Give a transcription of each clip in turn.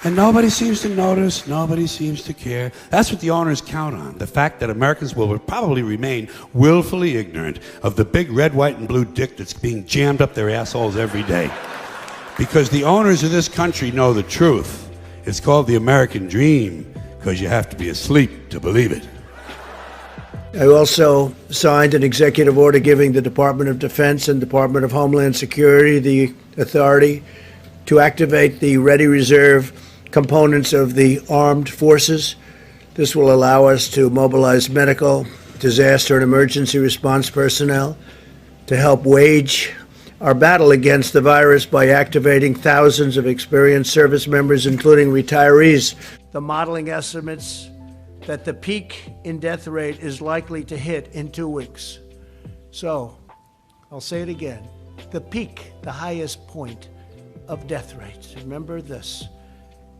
And nobody seems to notice, nobody seems to care. That's what the owners count on, the fact that Americans will probably remain willfully ignorant of the big red, white, and blue dick that's being jammed up their assholes every day. Because the owners of this country know the truth. It's called the American dream, because you have to be asleep to believe it. I also signed an executive order giving the Department of Defense and Department of Homeland Security the authority to activate the Ready Reserve components of the armed forces. This will allow us to mobilize medical, disaster, and emergency response personnel to help wage our battle against the virus by activating thousands of experienced service members, including retirees. The modeling estimates that the peak in death rate is likely to hit in 2 weeks. So, I'll say it again. The peak, the highest point of death rates, remember this,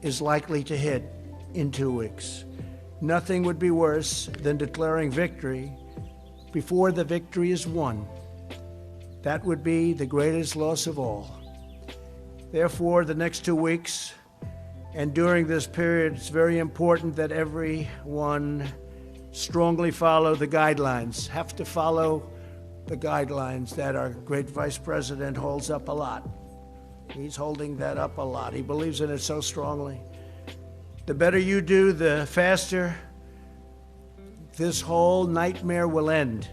is likely to hit in 2 weeks. Nothing would be worse than declaring victory before the victory is won. That would be the greatest loss of all. Therefore, the next 2 weeks and during this period, it's very important that everyone strongly follow the guidelines, have to follow the guidelines that our great Vice President holds up a lot. He's holding that up a lot. He believes in it so strongly. The better you do, the faster this whole nightmare will end.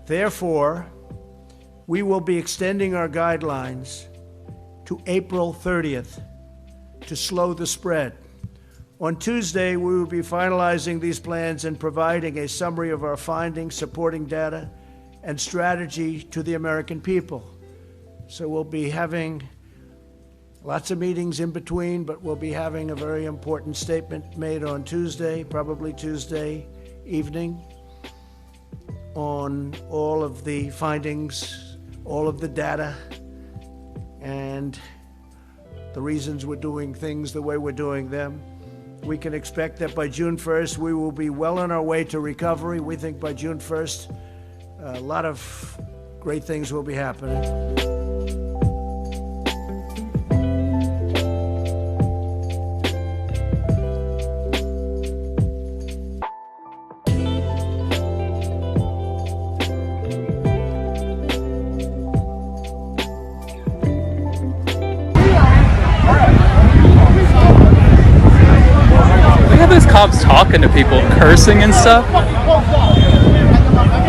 Therefore, we will be extending our guidelines to April 30th to slow the spread. On Tuesday, we will be finalizing these plans and providing a summary of our findings, supporting data, and strategy to the American people. So we'll be having lots of meetings in between, but we'll be having a very important statement made on Tuesday, probably Tuesday evening, on all of the findings, all of the data, and the reasons we're doing things the way we're doing them. We can expect that by June 1st, we will be well on our way to recovery. We think by June 1st, a lot of great things will be happening. Cops talking to people, cursing and stuff. Get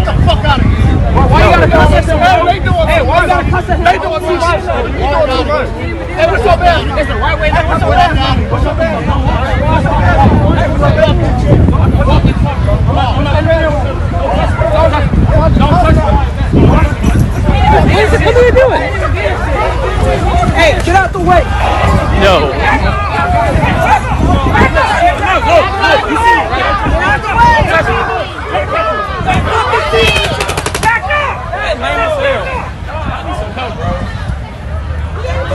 the fuck out of here. Why you gotta cuss at them? Hey, why you gotta cuss at him? They doing some shit. Hey, what's up, man? It's the right way. What's up, man? What's up, man? Hey, what's up, man? Don't touch me. What are you doing? Hey, get out the way. No.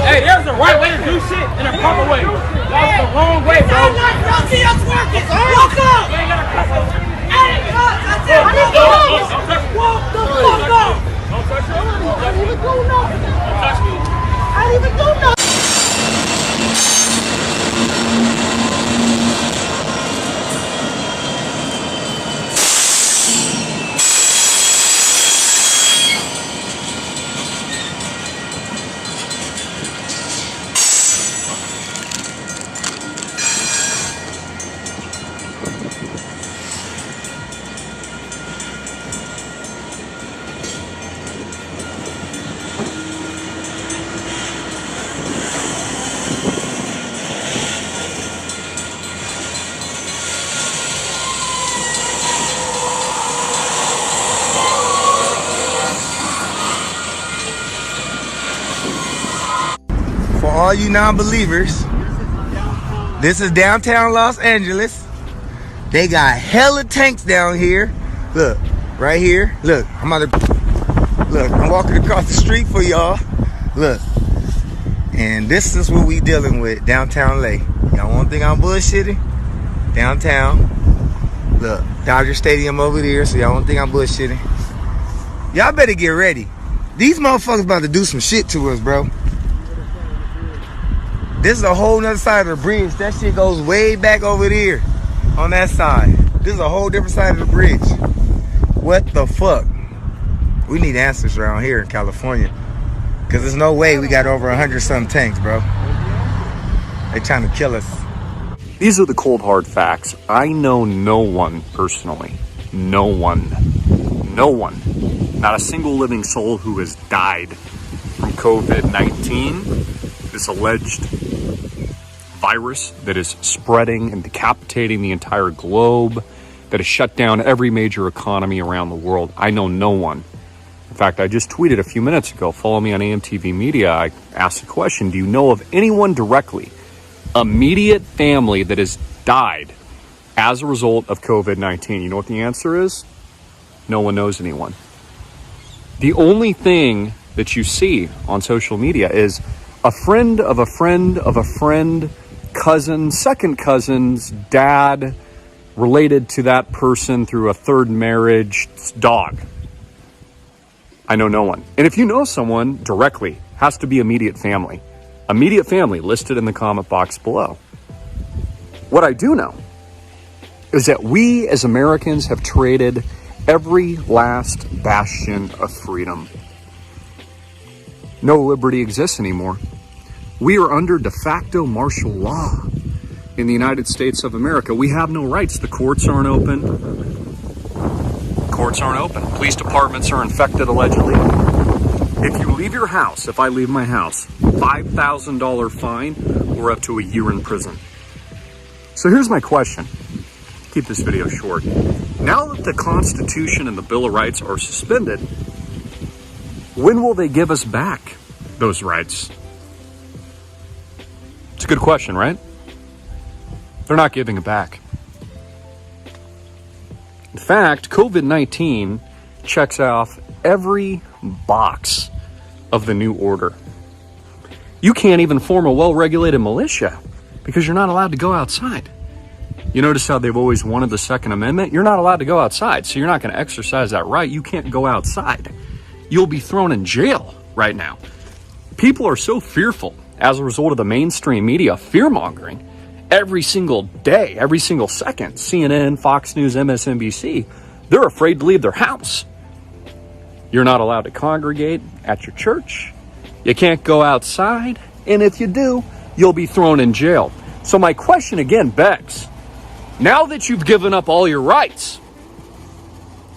Hey, there's the right way to do shit in a proper way. That was the wrong way, bro. Y'all see us working. Walk up. You ain't gotta cuss us. Walk the fuck up. Don't touch me. I didn't even do nothing. Don't touch me. I didn't even do nothing. All you non-believers, this is downtown Los Angeles. They got hella tanks down here. Look, right here. Look, I'm walking across the street for y'all. Look, and this is what we dealing with downtown LA. Y'all won't think I'm bullshitting? Downtown. Look, Dodger Stadium over there, so y'all won't think I'm bullshitting. Y'all better get ready. These motherfuckers about to do some shit to us, bro. This is a whole nother side of the bridge. That shit goes way back over there on that side. This is a whole different side of the bridge. What the fuck? We need answers around here in California. Because there's no way we got over 100-something tanks, bro. They trying to kill us. These are the cold hard facts. I know no one personally. No one. No one. Not a single living soul who has died from COVID-19, this alleged virus that is spreading and decapitating the entire globe, that has shut down every major economy around the world. I know no one. In fact, I just tweeted a few minutes ago, follow me on AMTV Media. I asked the question, do you know of anyone directly, immediate family, that has died as a result of COVID-19? You know what the answer is? No one knows anyone. The only thing that you see on social media is a friend of a friend of a friend, cousin, second cousin's dad, related to that person through a third marriage, dog. I know no one. And if you know someone directly, has to be immediate family. Immediate family listed in the comment box below. What I do know is that we as Americans have traded every last bastion of freedom. No liberty exists anymore. We are under de facto martial law in the United States of America. We have no rights. The courts aren't open. Courts aren't open. Police departments are infected, allegedly. If you leave your house, if I leave my house, $5,000 fine or up to a year in prison. So here's my question. Keep this video short. Now that the Constitution and the Bill of Rights are suspended, when will they give us back those rights? It's a good question, right? They're not giving it back. In fact, COVID-19 checks off every box of the new order. You can't even form a well-regulated militia because you're not allowed to go outside. You notice how they've always wanted the Second Amendment? You're not allowed to go outside, so you're not going to exercise that right. You can't go outside. You'll be thrown in jail right now. People are so fearful as a result of the mainstream media fear-mongering every single day, every single second. CNN, Fox News, MSNBC, they're afraid to leave their house. You're not allowed to congregate at your church. You can't go outside. And if you do, you'll be thrown in jail. So my question again begs, now that you've given up all your rights,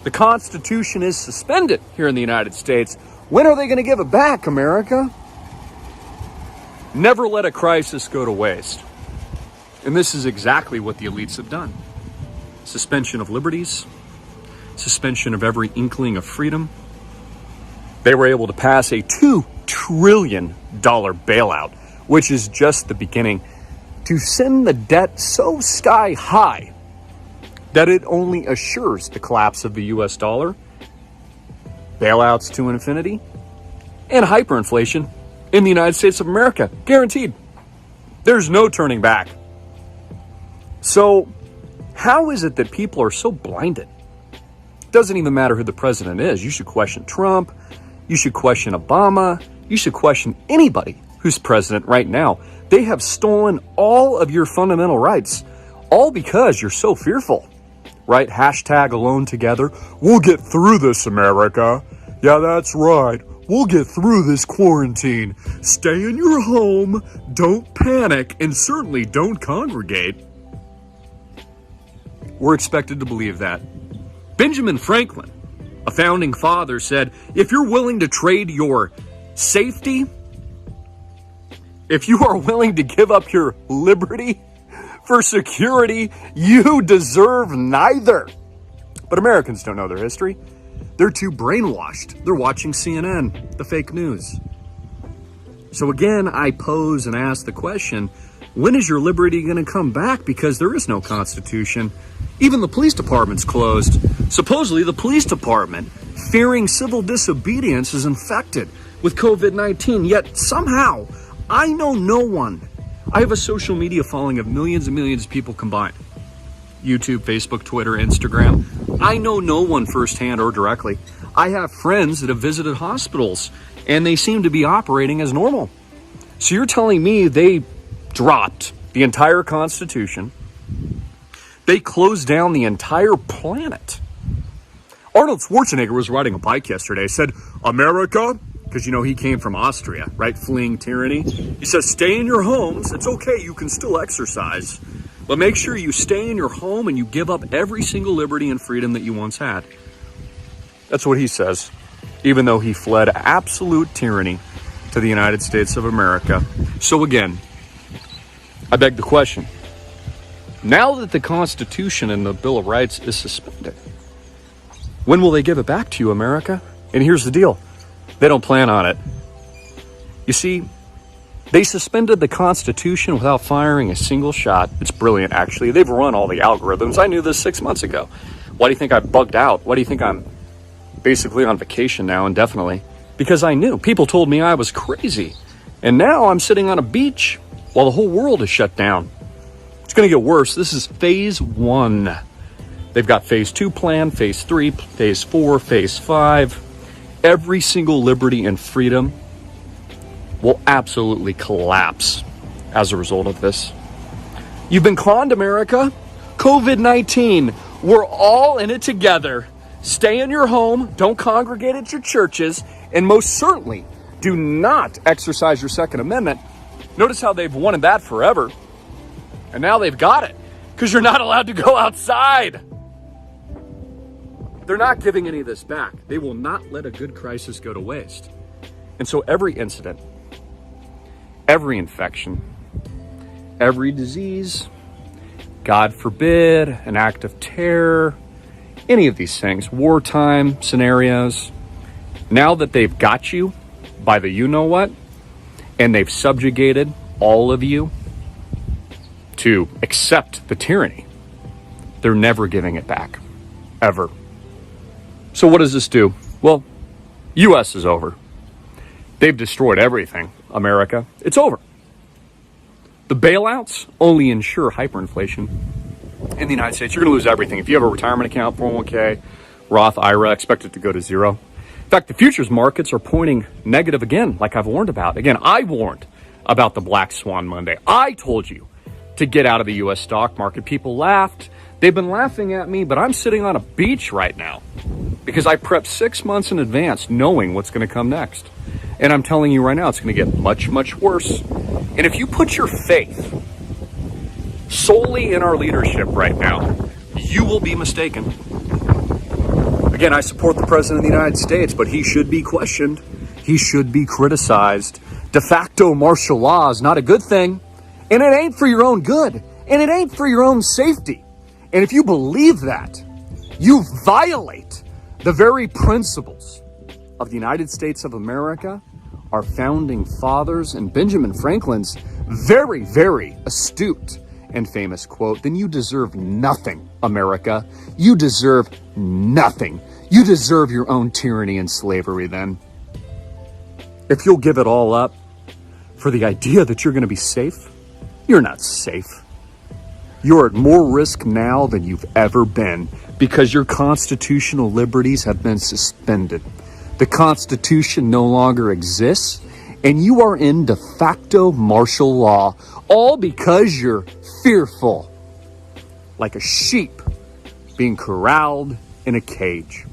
the Constitution is suspended here in the United States, when are they going to give it back, America? Never let a crisis go to waste. And this is exactly what the elites have done. Suspension of liberties, suspension of every inkling of freedom. They were able to pass a $2 trillion bailout, which is just the beginning, to send the debt so sky high that it only assures the collapse of the US dollar, bailouts to infinity, and hyperinflation in the United States of America. Guaranteed. There's no turning back. So, how is it that people are so blinded? It doesn't even matter who the president is. You should question Trump. You should question Obama. You should question anybody who's president right now. They have stolen all of your fundamental rights, all because you're so fearful, right? Hashtag alone together. We'll get through this, America. Yeah, that's right. We'll get through this quarantine. Stay in your home, don't panic, and certainly don't congregate. We're expected to believe that. Benjamin Franklin, a founding father, said, if you're willing to trade your safety, if you are willing to give up your liberty for security, you deserve neither. But Americans don't know their history. They're too brainwashed. They're watching CNN, the fake news. So again, I pose and ask the question, when is your liberty going to come back? Because there is no Constitution. Even the police department's closed. Supposedly the police department, fearing civil disobedience, is infected with COVID-19. Yet somehow, I know no one. I have a social media following of millions and millions of people combined. YouTube, Facebook, Twitter, Instagram. I know no one firsthand or directly. I have friends that have visited hospitals and they seem to be operating as normal. So you're telling me they dropped the entire Constitution. They closed down the entire planet. Arnold Schwarzenegger was riding a bike yesterday, said, America, because he came from Austria, right, fleeing tyranny. He says, stay in your homes. It's okay, you can still exercise, but make sure you stay in your home and you give up every single liberty and freedom that you once had. That's what he says, even though he fled absolute tyranny to the United States of America. So again, I beg the question, now that the Constitution and the Bill of Rights is suspended, when will they give it back to you, America? And here's the deal. They don't plan on it. You see, they suspended the Constitution without firing a single shot. It's brilliant, actually. They've run all the algorithms. I knew this 6 months ago. Why do you think I bugged out? Why do you think I'm basically on vacation now indefinitely? Because I knew. People told me I was crazy. And now I'm sitting on a beach while the whole world is shut down. It's going to get worse. This is phase 1. They've got phase 2 planned, phase 3, phase 4, phase 5. Every single liberty and freedom will absolutely collapse as a result of this. You've been conned, America. COVID-19. We're all in it together. Stay in your home. Don't congregate at your churches. And most certainly, do not exercise your Second Amendment. Notice how they've wanted that forever. And now they've got it. Because you're not allowed to go outside. They're not giving any of this back. They will not let a good crisis go to waste. And so every incident, every infection, every disease, God forbid, an act of terror, any of these things, wartime scenarios, now that they've got you by the you-know-what, and they've subjugated all of you to accept the tyranny, they're never giving it back, ever. So what does this do? Well, U.S. is over. They've destroyed everything, America. It's over. The bailouts only ensure hyperinflation in the United States. You're going to lose everything. If you have a retirement account, 401k, Roth, IRA, expect it to go to zero. In fact, the futures markets are pointing negative again, like I've warned about. Again, I warned about the Black Swan Monday. I told you to get out of the U.S. stock market. People laughed. They've been laughing at me, but I'm sitting on a beach right now because I prepped 6 months in advance knowing what's going to come next. And I'm telling you right now, it's going to get much, much worse. And if you put your faith solely in our leadership right now, you will be mistaken. Again, I support the President of the United States, but he should be questioned. He should be criticized. De facto martial law is not a good thing. And it ain't for your own good. And it ain't for your own safety. And if you believe that, you violate the very principles of the United States of America, our founding fathers, and Benjamin Franklin's very, very astute and famous quote, then you deserve nothing, America. You deserve nothing. You deserve your own tyranny and slavery then. If you'll give it all up for the idea that you're going to be safe, you're not safe. You're at more risk now than you've ever been because your constitutional liberties have been suspended. The Constitution no longer exists, and you are in de facto martial law, all because you're fearful, like a sheep being corralled in a cage.